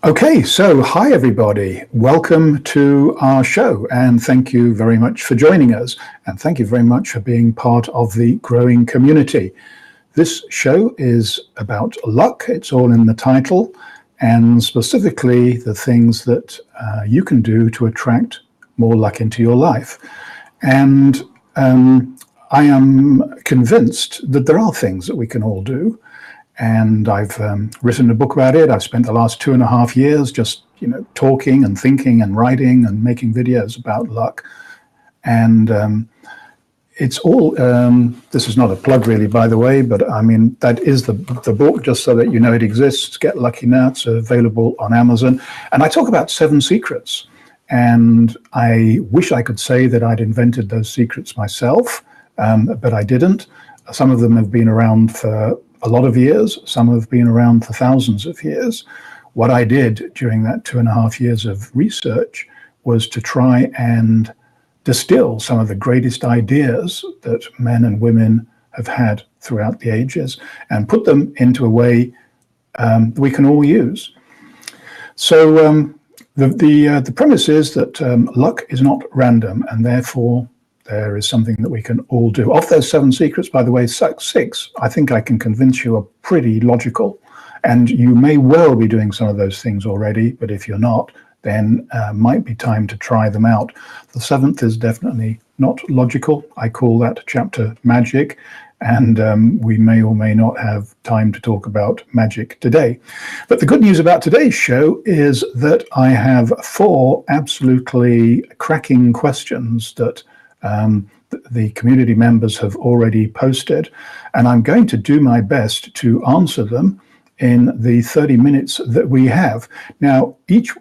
Okay, so hi everybody. Welcome to our show, and thank you very much for joining us, and thank you very much for being part of the growing community. This show is about luck. It's all in the title, and specifically the things that you can do to attract more luck into your life. And I am convinced that there are things that we can all do. And I've written a book about it. I've spent the last 2.5 years just, talking and thinking and writing and making videos about luck. And it's all, this is not a plug really, by the way, but I mean, that is the book, just so that you know it exists. Get Lucky Now. It's available on Amazon. And I talk about 7 secrets. And I wish I could say that I'd invented those secrets myself, but I didn't. Some of them have been around for a lot of years. Some have been around for thousands of years. What I did during that 2.5 years of research was to try and distill some of the greatest ideas that men and women have had throughout the ages and put them into a way we can all use. So the premise is that luck is not random, and therefore there is something that we can all do. Of those 7 secrets, by the way, 6, I think I can convince you, are pretty logical. And you may well be doing some of those things already, but if you're not, then might be time to try them out. The 7th is definitely not logical. I call that chapter magic. And we may or may not have time to talk about magic today. But the good news about today's show is that I have 4 absolutely cracking questions that the community members have already posted, and I'm going to do my best to answer them in the 30 minutes that we have. Now,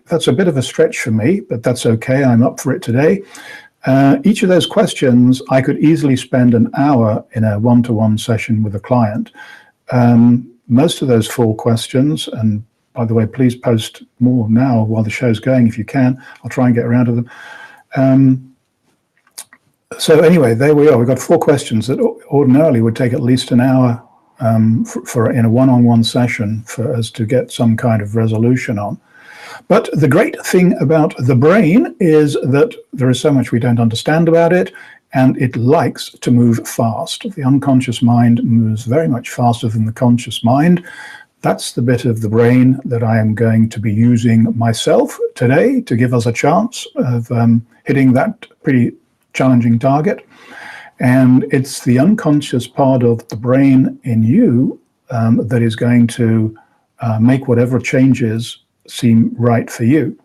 that's a bit of a stretch for me, but that's okay. I'm up for it today. Each of those questions, I could easily spend an hour in a one-to-one session with a client. Most of those 4 questions, and by the way, please post more now while the show's going if you can. I'll try and get around to them. So anyway, there we are. We've got 4 questions that ordinarily would take at least an hour for in a one-on-one session for us to get some kind of resolution on. But the great thing about the brain is that there is so much we don't understand about it, and it likes to move fast. The unconscious mind moves very much faster than the conscious mind. That's the bit of the brain that I am going to be using myself today to give us a chance of hitting that pretty challenging target. And it's the unconscious part of the brain in you that is going to make whatever changes seem right for you.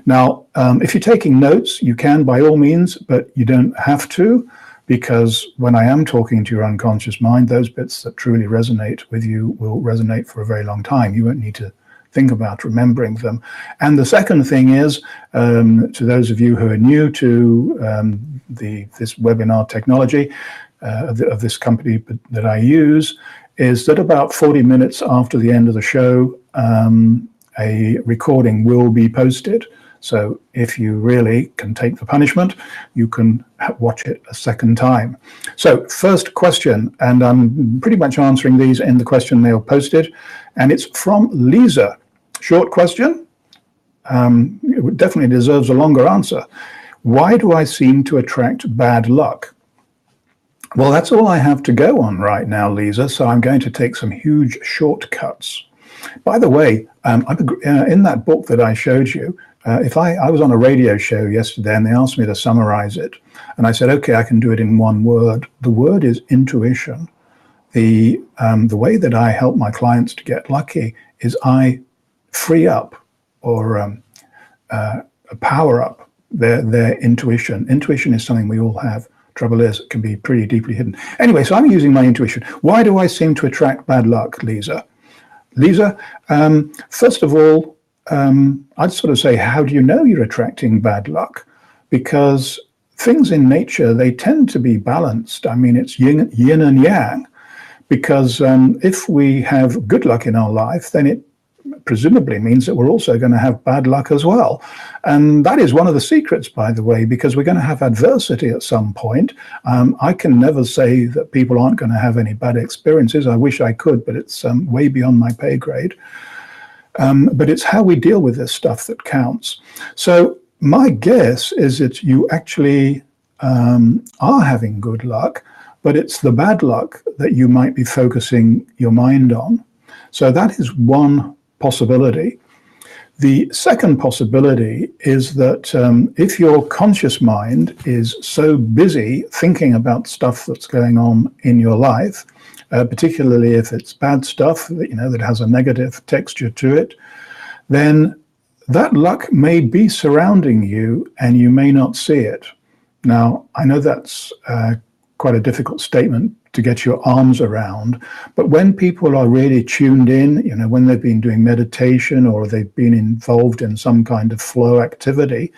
Now, if you're taking notes, you can by all means, but you don't have to, because when I am talking to your unconscious mind, those bits that truly resonate with you will resonate for a very long time. You won't need to think about remembering them. And the second thing is, to those of you who are new to this webinar technology of this company that I use, is that about 40 minutes after the end of the show, a recording will be posted. So if you really can take the punishment, you can watch it a second time. So first question, and I'm pretty much answering these in the question mail posted, and it's from Lisa. Short question. It definitely deserves a longer answer. Why do I seem to attract bad luck? Well, that's all I have to go on right now, Lisa, so I'm going to take some huge shortcuts. By the way, in that book that I showed you, I was on a radio show yesterday and they asked me to summarize it. And I said, okay, I can do it in one word. The word is intuition. The way that I help my clients to get lucky is I free up or power up their intuition. Intuition is something we all have. Trouble is, it can be pretty deeply hidden. Anyway, so I'm using my intuition. Why do I seem to attract bad luck, Lisa? Lisa, first of all, I'd sort of say, how do you know you're attracting bad luck? Because things in nature, they tend to be balanced. I mean, it's yin and yang. Because if we have good luck in our life, then it presumably means that we're also going to have bad luck as well. And that is one of the secrets, by the way, because we're going to have adversity at some point. I can never say that people aren't going to have any bad experiences. I wish I could, but it's way beyond my pay grade. But it's how we deal with this stuff that counts. So my guess is that you actually are having good luck, but it's the bad luck that you might be focusing your mind on. So that is one possibility. The second possibility is that if your conscious mind is so busy thinking about stuff that's going on in your life, particularly if it's bad stuff that has a negative texture to it, then that luck may be surrounding you and you may not see it. Now, I know that's quite a difficult statement to get your arms around, but when people are really tuned in, when they've been doing meditation or they've been involved in some kind of flow activity,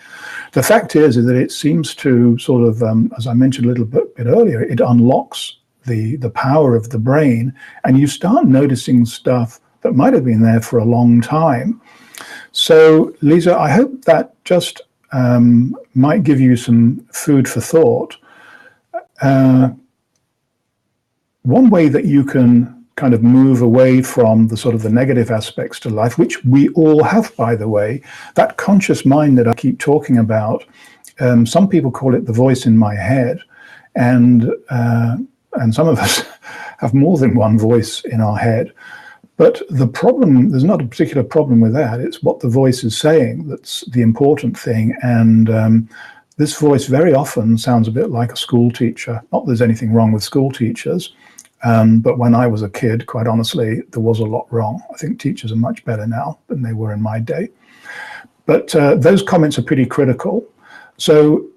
the fact is that it seems to sort of, as I mentioned a little bit earlier, it unlocks the power of the brain, and you start noticing stuff that might have been there for a long time. So, Lisa, I hope that just might give you some food for thought. One way that you can kind of move away from the sort of the negative aspects to life, which we all have, by the way, that conscious mind that I keep talking about, some people call it the voice in my head, and some of us have more than one voice in our head. But the problem, there's not a particular problem with that. It's what the voice is saying that's the important thing. And this voice very often sounds a bit like a school teacher. Not that there's anything wrong with school teachers, but when I was a kid, quite honestly, there was a lot wrong. I think teachers are much better now than they were in my day. But those comments are pretty critical. So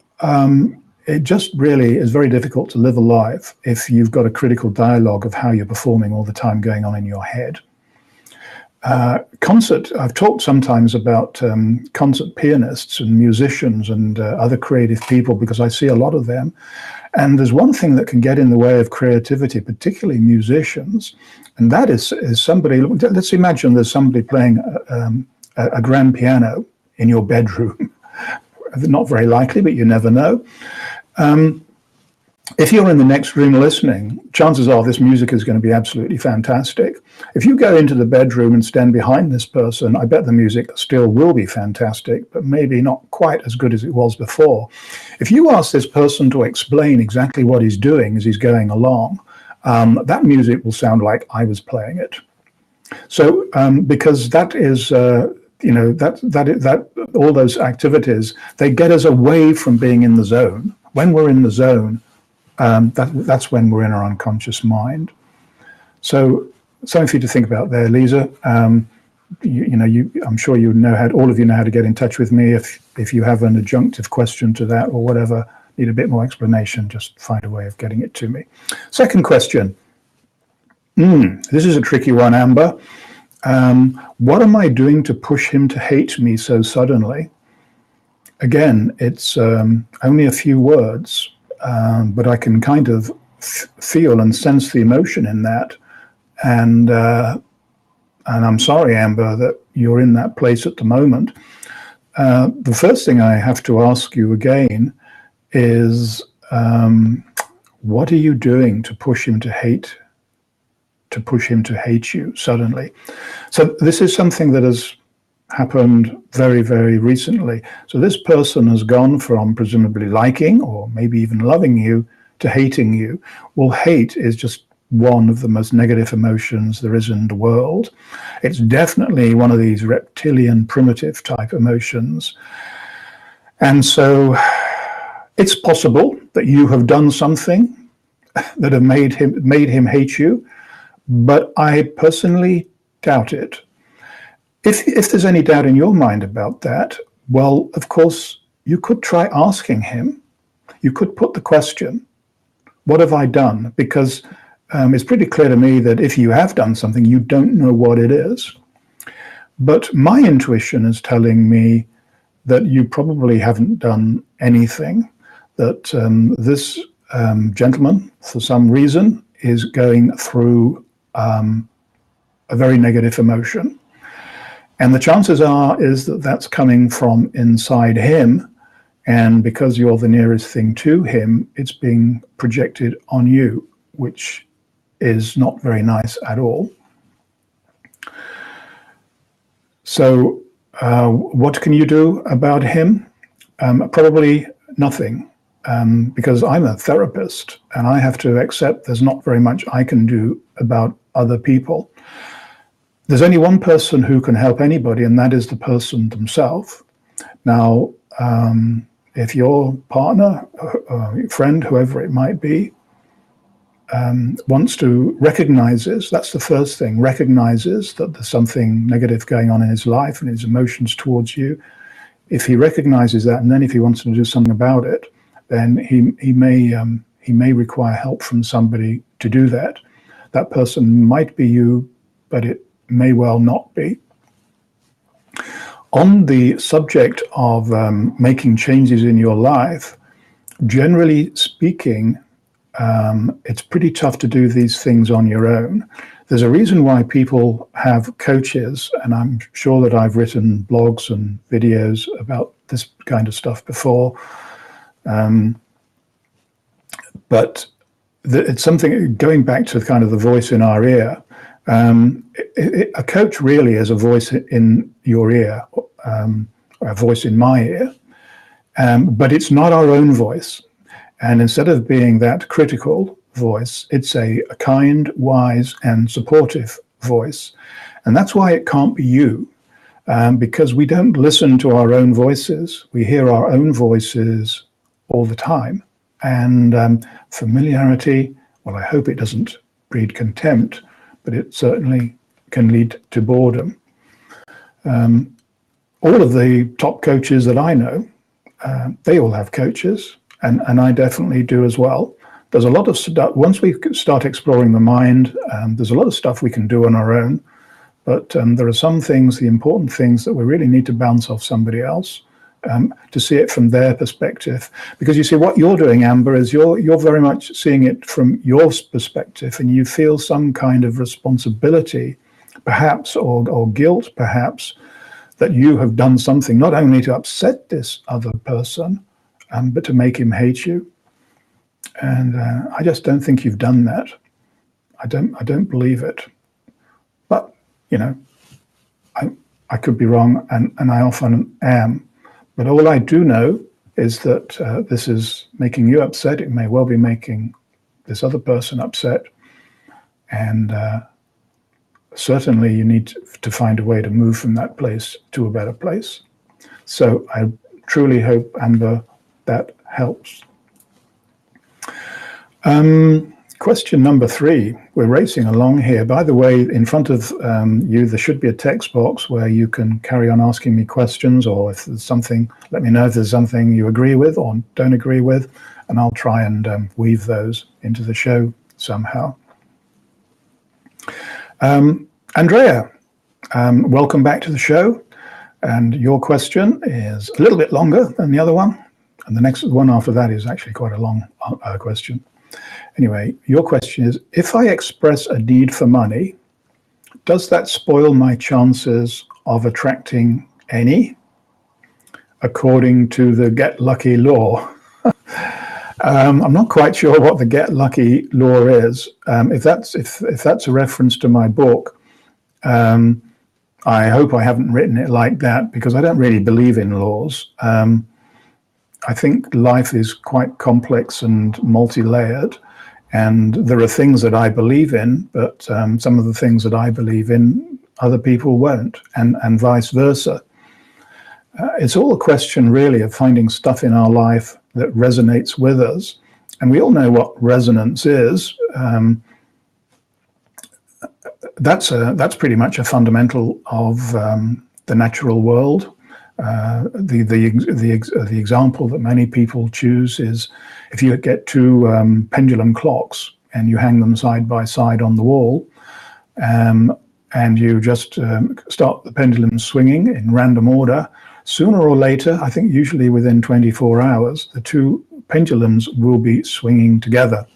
it just really is very difficult to live a life if you've got a critical dialogue of how you're performing all the time going on in your head. I've talked sometimes about concert pianists and musicians and other creative people because I see a lot of them. And there's one thing that can get in the way of creativity, particularly musicians, and that is somebody, let's imagine there's somebody playing a grand piano in your bedroom. Not very likely, but you never know. If you're in the next room listening, chances are this music is going to be absolutely fantastic. If you go into the bedroom and stand behind this person, I bet the music still will be fantastic, but maybe not quite as good as it was before. If you ask this person to explain exactly what he's doing as he's going along, that music will sound like I was playing it. So because that is that all those activities, they get us away from being in the zone. When we're in the zone, that's when we're in our unconscious mind. So something for you to think about there, Lisa. I'm sure all of you know how to get in touch with me. If you have an adjunctive question to that or whatever, need a bit more explanation, just find a way of getting it to me. Second question. This is a tricky one, Amber. What am I doing to push him to hate me so suddenly? Again, it's only a few words, but I can kind of feel and sense the emotion in that. And I'm sorry, Amber, that you're in that place at the moment. The first thing I have to ask you again is, what are you doing to push him to hate you suddenly? So this is something that has happened very, very recently. So this person has gone from presumably liking or maybe even loving you to hating you. Well, hate is just one of the most negative emotions there is in the world. It's definitely one of these reptilian primitive type emotions. And so it's possible that you have done something that have made him hate you, but I personally doubt it. If there's any doubt in your mind about that, well, of course, you could try asking him. You could put the question, what have I done? Because it's pretty clear to me that if you have done something, you don't know what it is. But my intuition is telling me that you probably haven't done anything, that this gentleman, for some reason, is going through a very negative emotion. And the chances is that that's coming from inside him. And because you're the nearest thing to him, it's being projected on you, which is not very nice at all. So what can you do about him? Probably nothing, because I'm a therapist and I have to accept there's not very much I can do about other people. There's only one person who can help anybody, and that is the person themselves. Now, if your partner, friend, whoever it might be, wants to recognizes, that's the first thing, recognizes that there's something negative going on in his life and his emotions towards you. If he recognizes that, and then if he wants to do something about it, then he may require help from somebody to do that. That person might be you, but it may well not be. On the subject of making changes in your life, generally speaking, it's pretty tough to do these things on your own. There's a reason why people have coaches, and I'm sure that I've written blogs and videos about this kind of stuff before. But it's something, going back to kind of the voice in our ear, a coach really is a voice in your ear, a voice in my ear, but it's not our own voice. And instead of being that critical voice, it's a kind, wise, and supportive voice. And that's why it can't be you, because we don't listen to our own voices. We hear our own voices all the time. And familiarity, well, I hope it doesn't breed contempt, but it certainly can lead to boredom. All of the top coaches that I know, they all have coaches. And I definitely do as well. There's a lot of stuff, once we start exploring the mind, there's a lot of stuff we can do on our own, but there are some things, the important things, that we really need to bounce off somebody else to see it from their perspective. Because you see, what you're doing, Amber, is you're very much seeing it from your perspective, and you feel some kind of responsibility, perhaps, or guilt, perhaps, that you have done something not only to upset this other person, but to make him hate you. And I just don't think you've done that. I don't believe it. But, you know, I could be wrong, and I often am. But all I do know is that this is making you upset. It may well be making this other person upset. And certainly you need to find a way to move from that place to a better place. So I truly hope, Amber, that helps. Question number 3. We're racing along here. By the way, in front of you, there should be a text box where you can carry on asking me questions, or if there's something, let me know if there's something you agree with or don't agree with, and I'll try and weave those into the show somehow. Andrea, welcome back to the show. And your question is a little bit longer than the other one. And the next one after that is actually quite a long question. Anyway, your question is, if I express a need for money, does that spoil my chances of attracting any, according to the get lucky law? I'm not quite sure what the get lucky law is. If that's a reference to my book, I hope I haven't written it like that, because I don't really believe in laws. I think life is quite complex and multi-layered, and there are things that I believe in, but some of the things that I believe in, other people won't, and vice versa. It's all a question, really, of finding stuff in our life that resonates with us, and we all know what resonance is. That's pretty much a fundamental of the natural world. The example that many people choose is, if you get two pendulum clocks and you hang them side by side on the wall, and you just start the pendulum swinging in random order, sooner or later, I think usually within 24 hours, the two pendulums will be swinging together.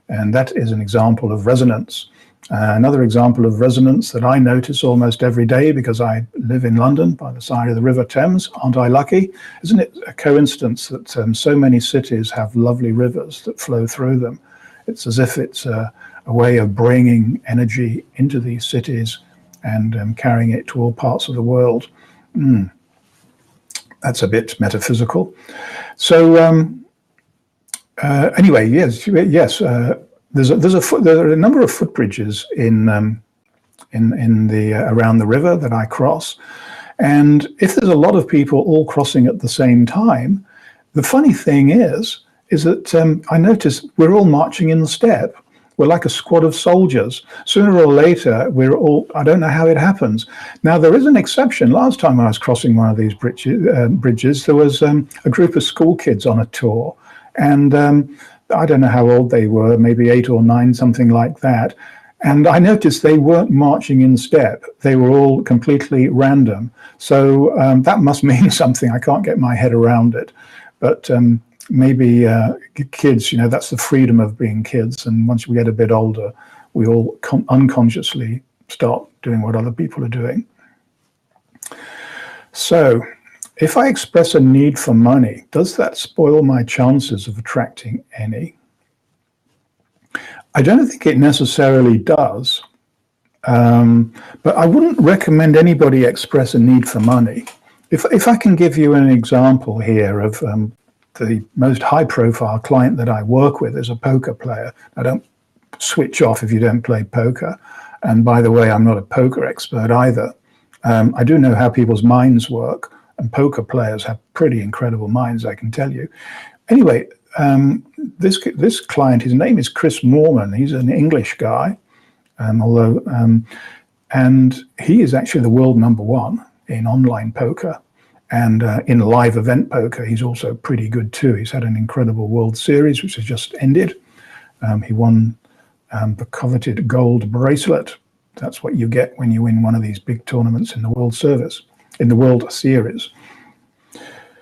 And that is an example of resonance. Another example of resonance that I notice almost every day, because I live in London by the side of the River Thames. Aren't I lucky? Isn't it a coincidence that so many cities have lovely rivers that flow through them? It's as if it's a way of bringing energy into these cities and carrying it to all parts of the world. That's a bit metaphysical. So anyway, yes. There are a number of footbridges in the around the river that I cross, and if there's a lot of people all crossing at the same time, the funny thing is that I notice we're all marching in step. We're like a squad of soldiers. Sooner or later, we're all, I don't know how it happens. Now, there is an exception. Last time I was crossing one of these bridges, there was a group of school kids on a tour. And I don't know how old they were, maybe 8 or 9, something like that. And I noticed they weren't marching in step. They were all completely random. So that must mean something. I can't get my head around it. But maybe kids, that's the freedom of being kids. And once we get a bit older, we all unconsciously start doing what other people are doing. So if I express a need for money, does that spoil my chances of attracting any? I don't think it necessarily does. But I wouldn't recommend anybody express a need for money. If I can give you an example here of the most high-profile client that I work with is a poker player. I don't switch off if you don't play poker. And by the way, I'm not a poker expert either. I do know how people's minds work, and poker players have pretty incredible minds, I can tell you. Anyway, this client, his name is Chris Moorman. He's an English guy, and he is actually the world #1 in online poker. And in live event poker, he's also pretty good too. He's had an incredible World Series, which has just ended. He won the coveted gold bracelet. That's what you get when you win one of these big tournaments in the World Series.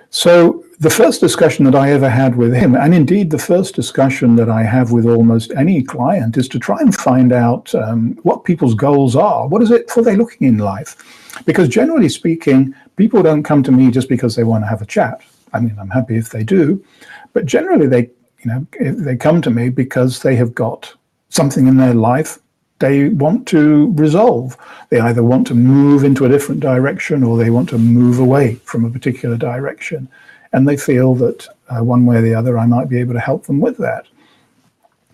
So the first discussion that I ever had with him, and indeed the first discussion that I have with almost any client, is to try and find out what people's goals are. What is it for they're looking in life? Because generally speaking, people don't come to me just because they want to have a chat. I mean, I'm happy if they do, but generally they come to me because they have got something in their life they want to resolve. They either want to move into a different direction or they want to move away from a particular direction. And they feel that one way or the other, I might be able to help them with that.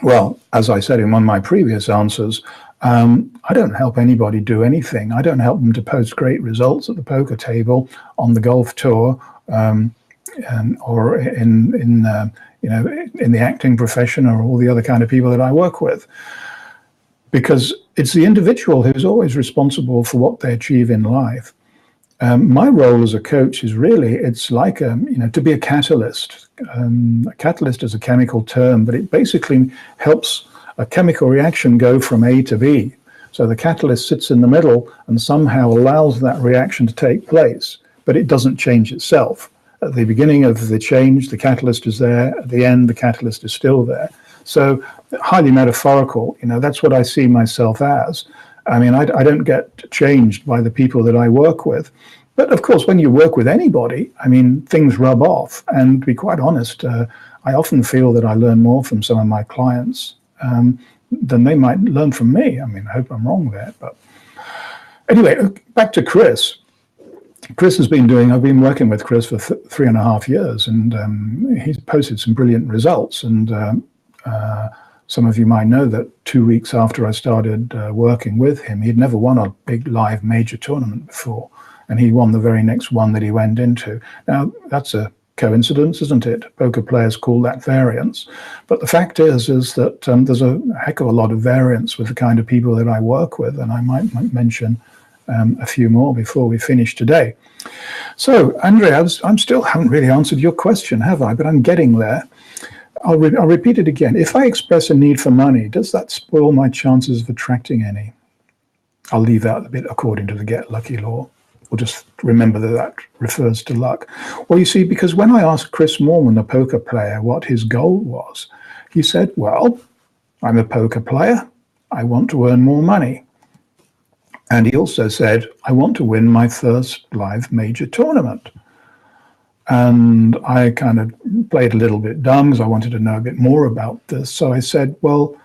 Well, as I said in one of my previous answers, I don't help anybody do anything. I don't help them to post great results at the poker table, on the golf tour, or in the acting profession, or all the other kind of people that I work with. Because it's the individual who's always responsible for what they achieve in life. My role as a coach is really, it's like, to be a catalyst. A catalyst is a chemical term, but it basically helps a chemical reaction go from A to B. So the catalyst sits in the middle and somehow allows that reaction to take place, but it doesn't change itself. At the beginning of the change, the catalyst is there. At the end, the catalyst is still there. So highly metaphorical, that's what I see myself as. I mean, I don't get changed by the people that I work with. But of course, when you work with anybody, I mean, things rub off. And to be quite honest, I often feel that I learn more from some of my clients than they might learn from me. I mean, I hope I'm wrong there. But anyway, back to Chris. I've been working with Chris for 3.5 years, and he's posted some brilliant results. And some of you might know that 2 weeks after I started working with him, he'd never won a big live major tournament before, and he won the very next one that he went into. Now, that's a coincidence, isn't it? Poker players call that variance. But the fact is that there's a heck of a lot of variance with the kind of people that I work with, and I might mention a few more before we finish today. So, Andrea, I still haven't really answered your question, have I? But I'm getting there. I'll repeat it again. If I express a need for money, does that spoil my chances of attracting any? I'll leave out the bit according to the get lucky law. We'll just remember that refers to luck. Well, you see, because when I asked Chris Moorman, the poker player, what his goal was, he said, well, I'm a poker player. I want to earn more money. And he also said, I want to win my first live major tournament. And I kind of played a little bit dumb because I wanted to know a bit more about this. So I said, well,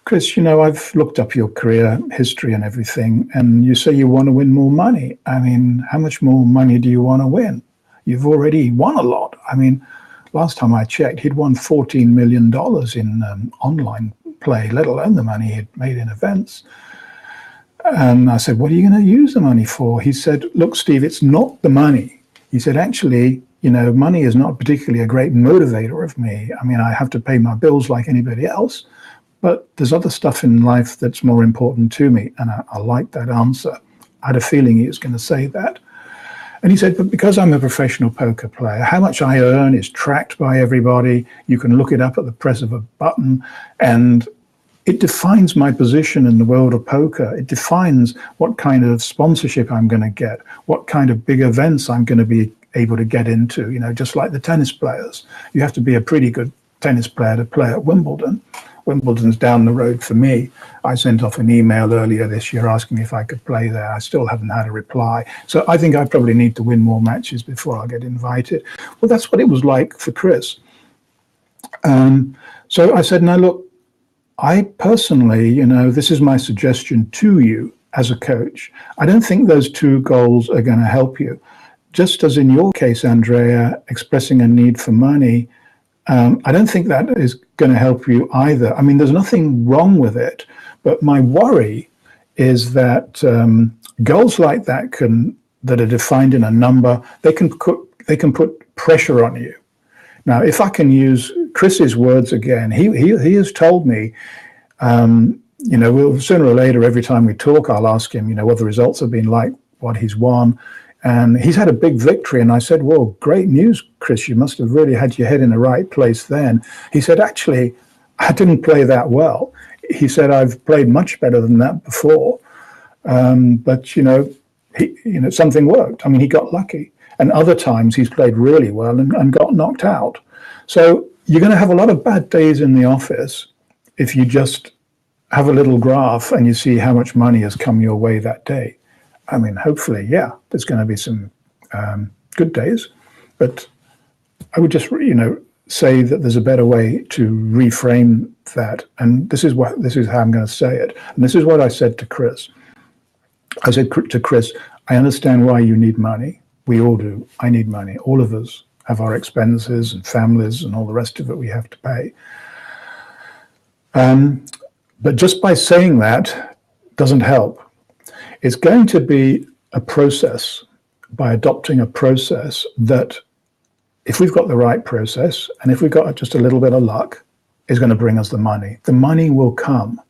Chris, I've looked up your career history and everything, and you say you want to win more money. I mean, how much more money do you want to win? You've already won a lot. I mean, last time I checked, he'd won $14 million in online play, let alone the money he'd made in events. And I said, what are you going to use the money for? He said, look, Steve, it's not the money. He said, actually, money is not particularly a great motivator of me. I mean, I have to pay my bills like anybody else, but there's other stuff in life that's more important to me. And I liked that answer. I had a feeling he was going to say that. And he said, but because I'm a professional poker player, how much I earn is tracked by everybody. You can look it up at the press of a button, and it defines my position in the world of poker. It defines what kind of sponsorship I'm going to get, what kind of big events I'm going to be able to get into, just like the tennis players. You have to be a pretty good tennis player to play at Wimbledon. Wimbledon's down the road for me. I sent off an email earlier this year asking if I could play there. I still haven't had a reply. So I think I probably need to win more matches before I get invited. Well, that's what it was like for Chris. So I said, now look, I personally, this is my suggestion to you as a coach. I don't think those two goals are going to help you. Just as in your case, Andrea, expressing a need for money, I don't think that is going to help you either. I mean, there's nothing wrong with it, but my worry is that goals like that that are defined in a number, they can put pressure on you. Now, if I can use Chris's words again, he has told me, we'll sooner or later, every time we talk, I'll ask him, what the results have been like, what he's won. And he's had a big victory. And I said, well, great news, Chris. You must have really had your head in the right place then. He said, actually, I didn't play that well. He said, I've played much better than that before. But, something worked. I mean, he got lucky. And other times he's played really well and got knocked out. So you're going to have a lot of bad days in the office if you just have a little graph and you see how much money has come your way that day. I mean, hopefully, yeah, there's going to be some good days, but I would just, say that there's a better way to reframe that. And this is how I'm going to say it. And this is what I said to Chris. I said to Chris, I understand why you need money. We all do. I need money. All of us have our expenses and families and all the rest of it we have to pay. But just by saying that doesn't help. It's going to be a process, by adopting a process that, if we've got the right process and if we've got just a little bit of luck, is going to bring us the money. The money will come.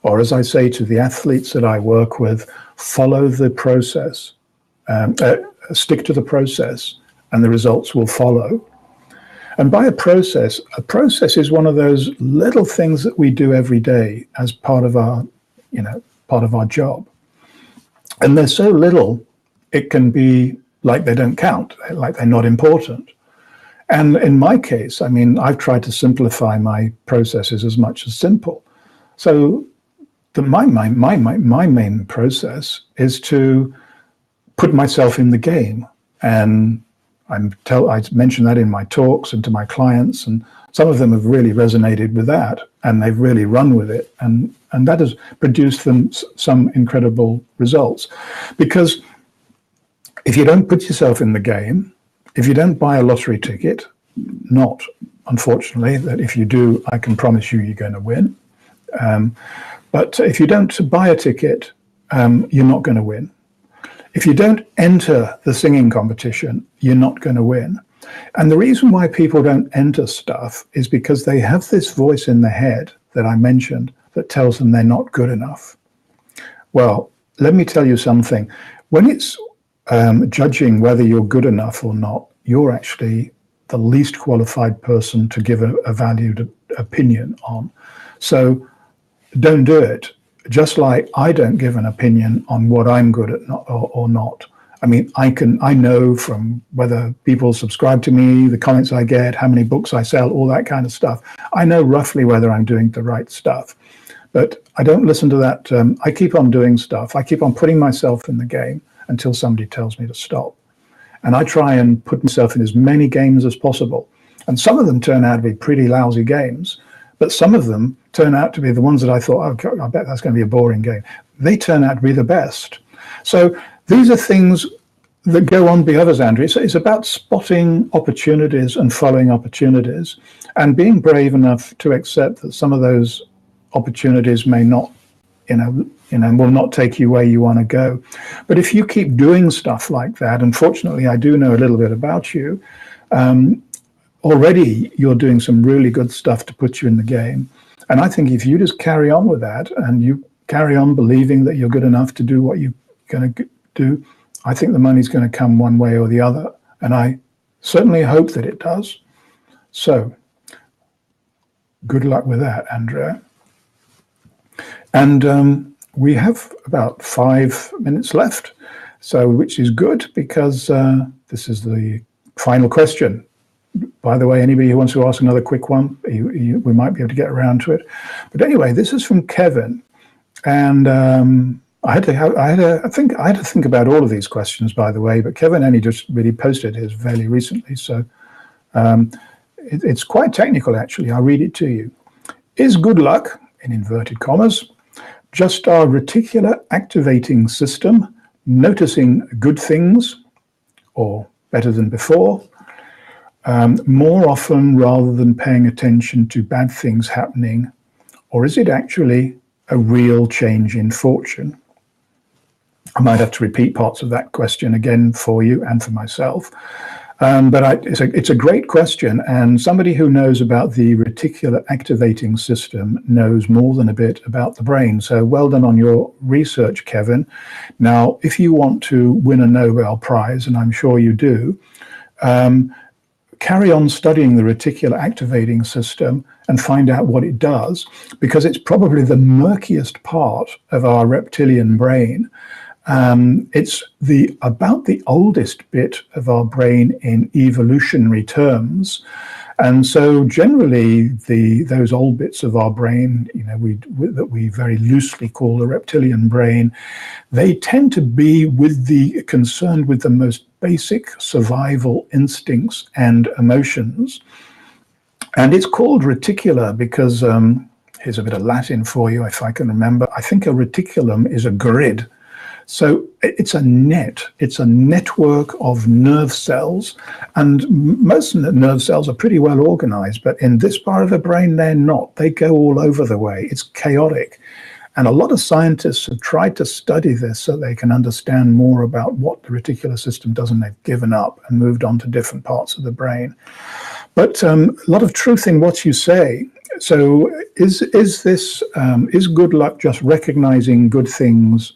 Or as I say to the athletes that I work with, follow the process, stick to the process, and the results will follow. And by a process is one of those little things that we do every day as part of our job. And they're so little, it can be like they don't count, like they're not important. And in my case, I mean, I've tried to simplify my processes as much as simple. So my main process is to put myself in the game. And I mention that in my talks and to my clients, and some of them have really resonated with that, and they've really run with it. And that has produced them some incredible results. Because if you don't put yourself in the game, if you don't buy a lottery ticket, not, unfortunately, that if you do, I can promise you're going to win. But if you don't buy a ticket, you're not going to win. If you don't enter the singing competition, you're not going to win. And the reason why people don't enter stuff is because they have this voice in their head that I mentioned that tells them they're not good enough. Well, let me tell you something. When it's judging whether you're good enough or not, you're actually the least qualified person to give a valued opinion on. So don't do it. Just like I don't give an opinion on what I'm good at or not. I mean, I know from whether people subscribe to me, the comments I get, how many books I sell, all that kind of stuff. I know roughly whether I'm doing the right stuff. But I don't listen to that. I keep on doing stuff. I keep on putting myself in the game until somebody tells me to stop. And I try and put myself in as many games as possible. And some of them turn out to be pretty lousy games. but some of them turn out to be the ones that I thought, oh, I bet that's going to be a boring game. They turn out to be the best. So these are things that go on beyond others, Andrew. It's about spotting opportunities and following opportunities and being brave enough to accept that some of those opportunities may not, will not take you where you want to go. But if you keep doing stuff like that, unfortunately, I do know a little bit about you. Already you're doing some really good stuff to put you in the game. And I think if you just carry on with that and you carry on believing that you're good enough to do what you're going to do, I think the money's going to come one way or the other. And I certainly hope that it does. So good luck with that, Andrea. And we have about 5 minutes left, so which is good because this is the final question. By the way, anybody who wants to ask another quick one, we might be able to get around to it. But anyway, this is from Kevin, and I had to think about all of these questions, by the way. But Kevin only just really posted his fairly recently, so it's quite technical actually. I'll read it to you. Is good luck, in inverted commas, just our reticular activating system noticing good things, or better than before, more often rather than paying attention to bad things happening, or is it actually a real change in fortune? I might have to repeat parts of that question again for you and for myself. But it's a great question, and somebody who knows about the reticular activating system knows more than a bit about the brain. So well done on your research, Kevin. Now, if you want to win a Nobel Prize, and I'm sure you do, carry on studying the reticular activating system and find out what it does, because it's probably the murkiest part of our reptilian brain. It's about the oldest bit of our brain in evolutionary terms, and so generally those old bits of our brain, that we very loosely call the reptilian brain, they tend to be concerned with the most basic survival instincts and emotions, and it's called reticular because here's a bit of Latin for you if I can remember. I think a reticulum is a grid. So it's a network of nerve cells, and most nerve cells are pretty well organized, but in this part of the brain, they're not. They go all over the way. It's chaotic. And a lot of scientists have tried to study this so they can understand more about what the reticular system does, and they've given up and moved on to different parts of the brain. But a lot of truth in what you say. So is good luck just recognizing good things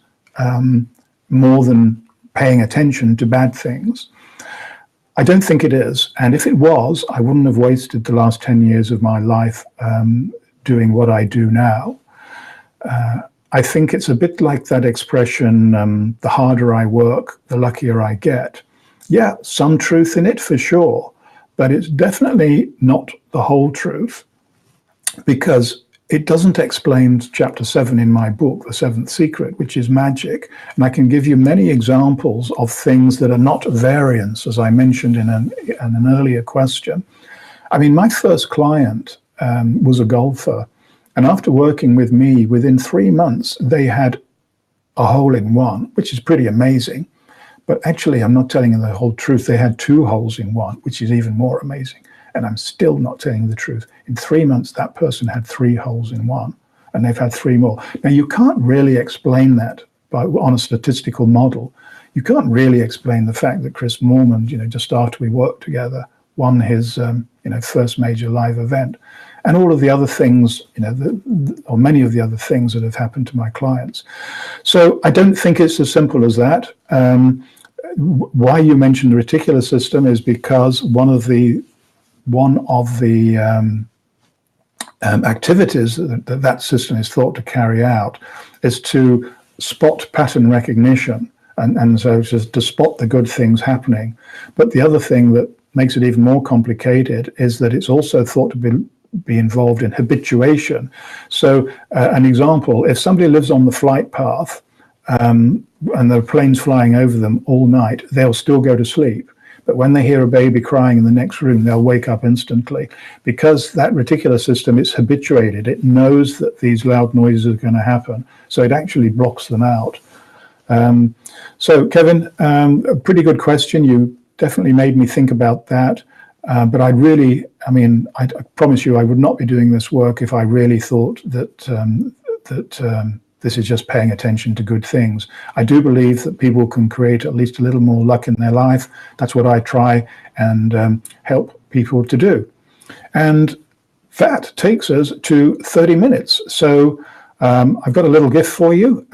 more than paying attention to bad things? I don't think it is. And if it was, I wouldn't have wasted the last 10 years of my life doing what I do now. I think it's a bit like that expression, the harder I work, the luckier I get. Yeah, some truth in it for sure, but it's definitely not the whole truth, because it doesn't explain chapter 7 in my book, The Seventh Secret, which is magic. And I can give you many examples of things that are not variants, as I mentioned in an earlier question. I mean, my first client was a golfer. And after working with me, within 3 months, they had a hole-in-one, which is pretty amazing. But actually, I'm not telling you the whole truth. They had 2 holes in one, which is even more amazing. And I'm still not telling you the truth. In 3 months, that person had 3 holes in one, and they've had 3 more. Now, you can't really explain that on a statistical model. You can't really explain the fact that Chris Moorman, just after we worked together, won his, first major live event, and all of the other things, or many of the other things that have happened to my clients. So I don't think it's as simple as that. Why you mentioned the reticular system is because one of the activities that system is thought to carry out is to spot pattern recognition, and so just to spot the good things happening. But the other thing that makes it even more complicated is that it's also thought to be involved in habituation. So an example, if somebody lives on the flight path and there are planes flying over them all night, they'll still go to sleep, but when they hear a baby crying in the next room, they'll wake up instantly, because that reticular system is habituated. It knows that these loud noises are going to happen, so it actually blocks them out. So Kevin, a pretty good question. You definitely made me think about that. But I promise you, I would not be doing this work if I really thought that this is just paying attention to good things. I do believe that people can create at least a little more luck in their life. That's what I try and help people to do. And that takes us to 30 minutes. So I've got a little gift for you.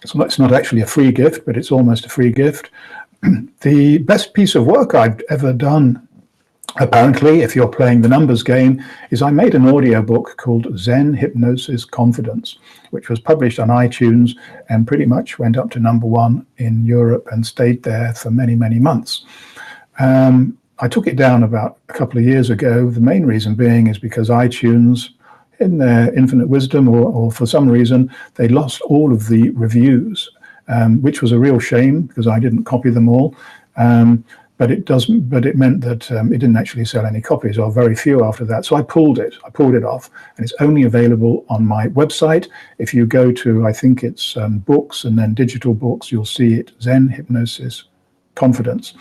It's not actually a free gift, but it's almost a free gift. The best piece of work I've ever done, apparently, if you're playing the numbers game, is I made an audiobook called Zen Hypnosis Confidence, which was published on iTunes and pretty much went up to #1 in Europe and stayed there for many, many months. I took it down about a couple of years ago. The main reason being is because iTunes, in their infinite wisdom, or for some reason, they lost all of the reviews, which was a real shame because I didn't copy them all. But it meant that it didn't actually sell any copies, or very few after that. So I pulled it off, and it's only available on my website. If you go to, I think it's books and then digital books, you'll see it, Zen Hypnosis Confidence.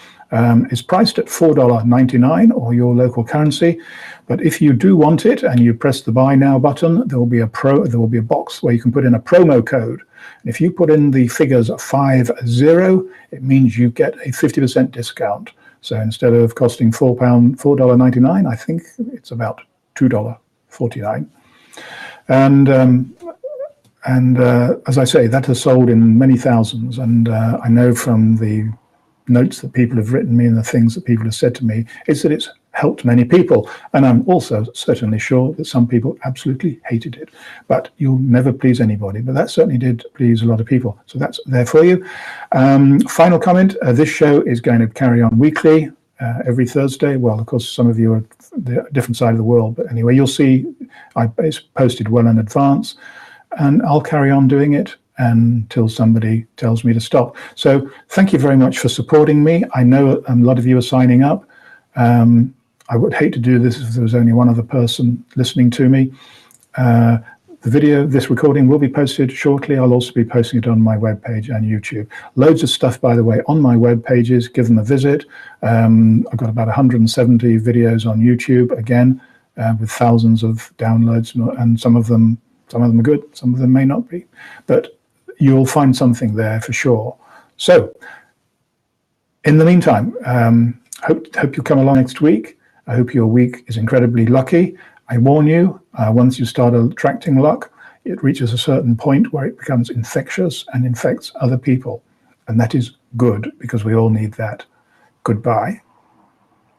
It's priced at $4.99 or your local currency. But if you do want it and you press the buy now button, there will be a box where you can put in a promo code. And if you put in the figures 50, it means you get a 50% discount. So instead of costing $4.99, I think it's about $2.49. And as I say, that has sold in many thousands. And I know from the notes that people have written me and the things that people have said to me is that it's helped many people. And I'm also certainly sure that some people absolutely hated it. But you'll never please anybody. But that certainly did please a lot of people. So that's there for you. Final comment, this show is going to carry on weekly, every Thursday. Well, of course, some of you are the different side of the world. But anyway, you'll see it's posted well in advance. And I'll carry on doing it until somebody tells me to stop. So thank you very much for supporting me. I know a lot of you are signing up. I would hate to do this if there was only one other person listening to me. This recording will be posted shortly. I'll also be posting it on my webpage and YouTube. Loads of stuff, by the way, on my web pages. Give them a visit. I've got about 170 videos on YouTube, again, with thousands of downloads, and some of them are good, some of them may not be. But you'll find something there for sure. So, in the meantime, hope you'll come along next week. I hope your week is incredibly lucky. I warn you, once you start attracting luck, it reaches a certain point where it becomes infectious and infects other people. And that is good, because we all need that. Goodbye.